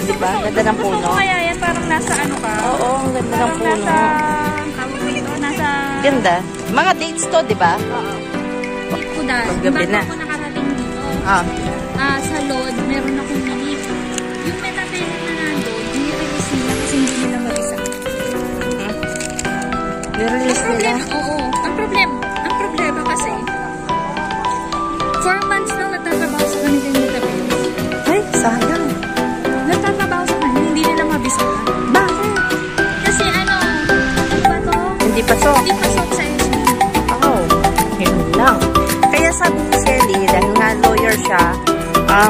Diba? Ganda ng puno. Kaya yan, parang nasa ano ka? Oo, ang ganda ng puno. Nasa... Ganda. Mga dates to, diba? Oo. Dito na. Paggabi na. Bago ako nakarating dito. Sa Lod, meron akong mini. Yung metapele na nandun, nire-release nila kasi hindi nila mag-isa. Nire-release nila? Oo. Ang problema kasi, 4 months lang nagtatrabaho sa kanila yung metapele. Ay, sayang. Nagtatrabaho sa kanila, hindi nila mabisa. Bakit? Kasi ano ba to? Hindi pasok. Hindi pasok sa SB. Oh, yun lang. Kaya sabi ni Shelly, dahil nga lawyer siya,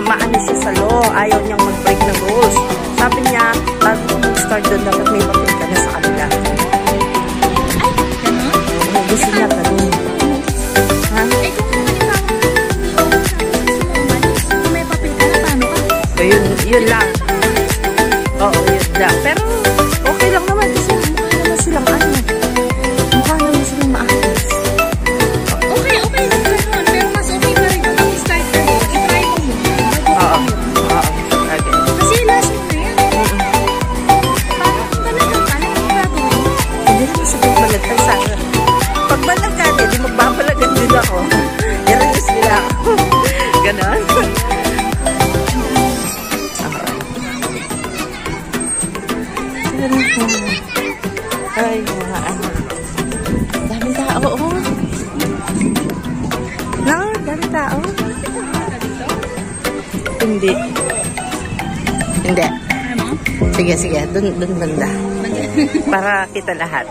maano siya sa law, ayaw niyang mag-break ng rules. Sabi niya, bago mo mag-start doon, dapat may papel ka na sa kanila. Ay, gano'n? Gusto niya gano'n. Ha? Eh, kung halimbawa, hindi ako kung may papel ka na, paano ka? Yun lang. Oo, yun lang. Pero, okay lang naman kasi mukha naman silang ano. Mukha naman silang maayos. Okay lang gano'n. Pero mas okay pa rin kung start ka doon. I-try mo muna. Oo. Okay. Kasi last mo na yan. Parang talagang gagawin. Hindi naman sabihin balagtan sa akin. Pag balagtan, di magbabalagan din ako. I-release nila ako. Ganon. Ay, mga ano. Daming tao, oh. No, daming tao. Hindi. Hindi. Sige. Dun banda. Para kita lahat.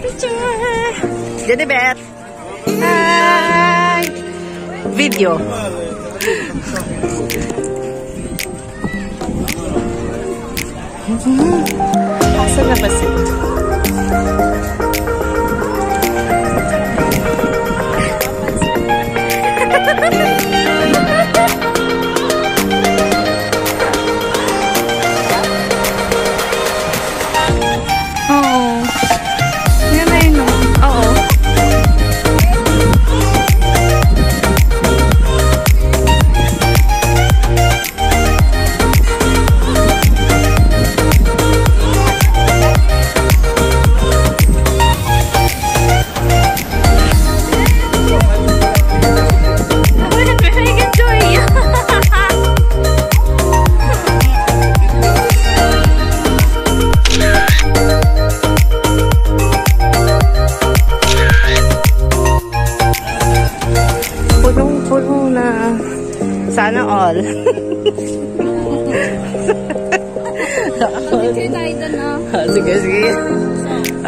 Picture. Jedebet. Hi. Video. Asan na ba sila? Oo. Yan na yun, oo. Sana all. Sige.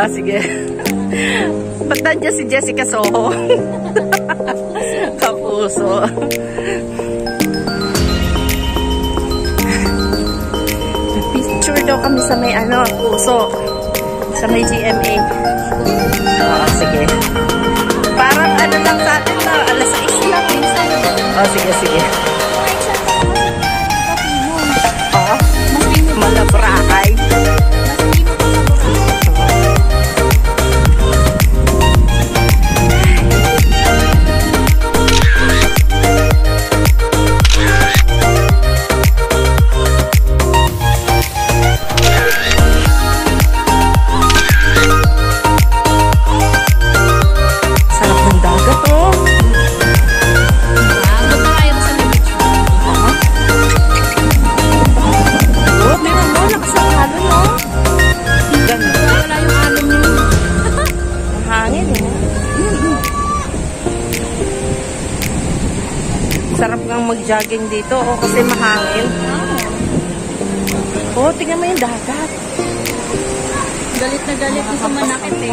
Sige. Ba't nandiyan si Jessica Soho? Kapuso. Picture daw kami sa may puso. Sa may GMA. Oo, sige. Parang lang sa atin na, alas 6 lang minsan. Oh, sige. Oo. mag-jogging dito. O, kasi mahangin. O, tingnan mo yung dagat. Galit na galit yung sumanakit eh.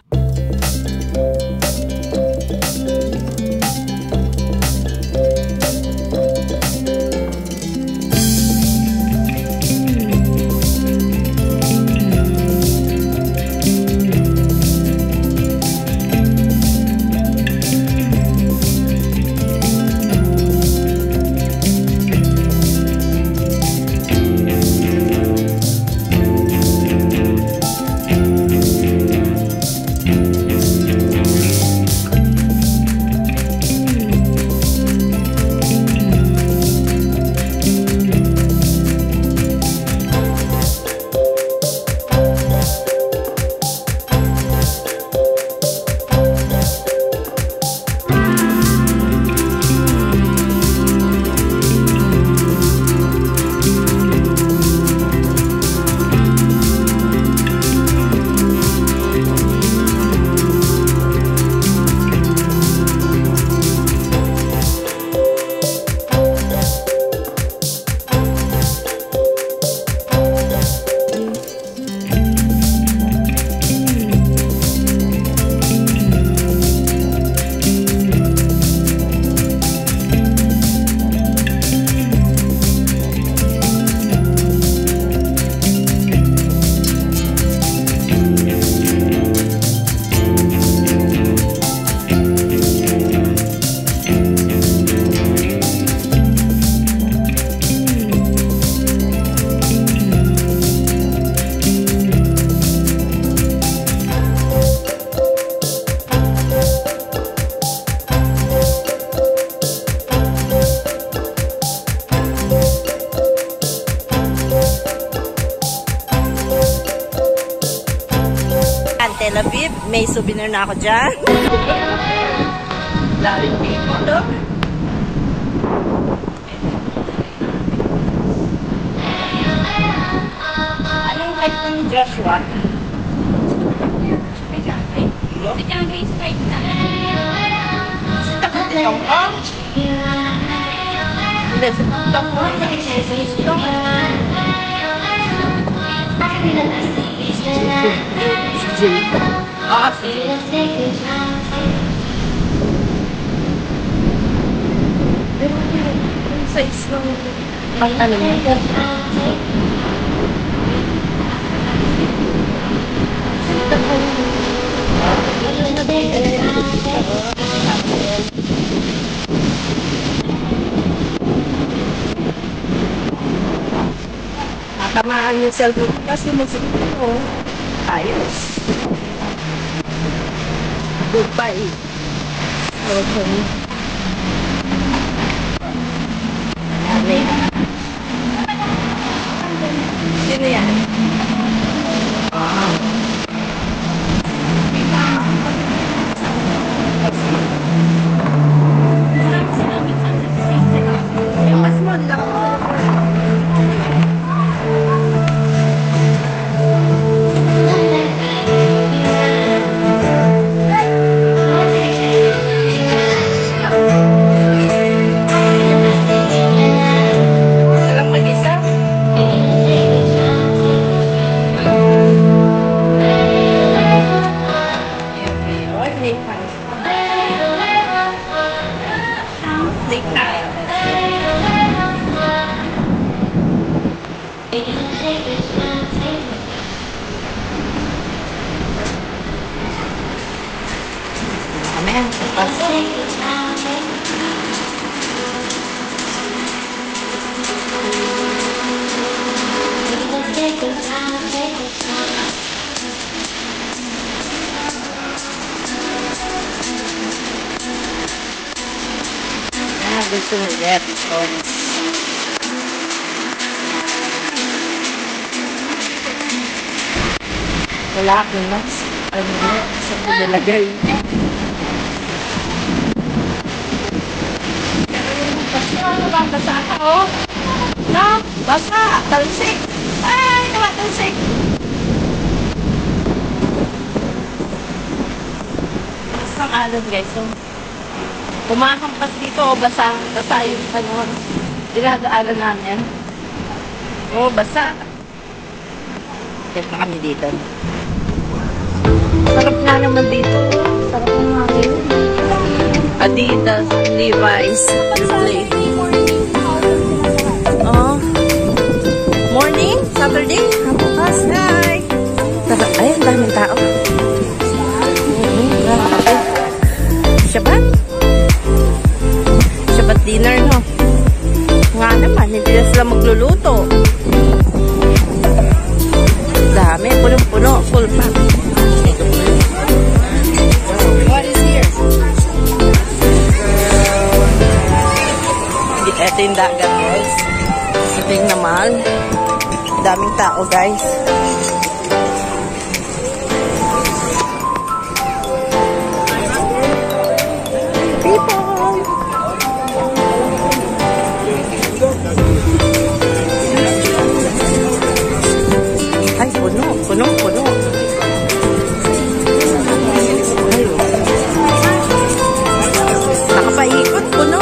Tel Aviv, may souvenir na ako dyan. Daming people, no? Anong height ng Joshua? Takot yung hindi, size ng pang-ano niya. Nakamaan yung cellphone kasi magsigit ko. Ayos. Goodbye. Okay. Sino yan? Mas mo lang. Amen. Gusto mo get wala akong mas ano sa pinalagay. Ano bang basa ka, oh? No? Basa! Talsik! Ay! Naman talsik! Basang alon, guys. So, kumakampas dito, oh, basa. Basa yung ano. Dinadaanan namin. Oo, basa. Check na kami dito. Sarap nga naman dito. Sarap ng hangin. Adidas, Levi's, Display. Oh. Morning? Saturday? Bukas. Hi! Ay, ang daming tao. Grabe. Shabat? Shabat dinner, no? Nga naman, hindi na sila magluluto. Dami, punong-puno. Full pack. What is here? Ito yung dagat, guys. Ito yung naman. Daming tao, guys. Ay, puno. Puno. Nakapaikot, puno.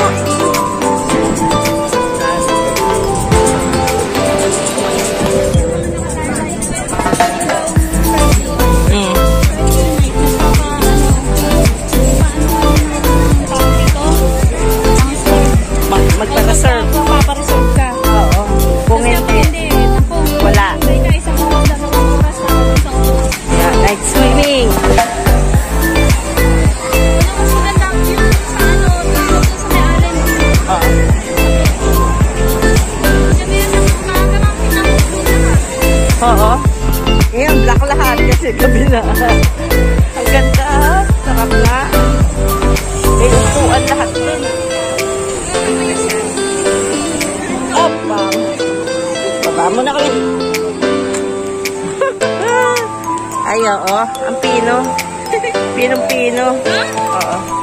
Magpa-reserve. Magpa-reserve ka. Oo. Kung hindi, wala. Yeah, night swimming. Oo. Ngayon, black lahat kasi gabi na. Ang ganda. Sarap na. May upuan lahat dun. Opa. Baba mo na kami. Ay, oo. Ang pino. Pinong-pino. Oo.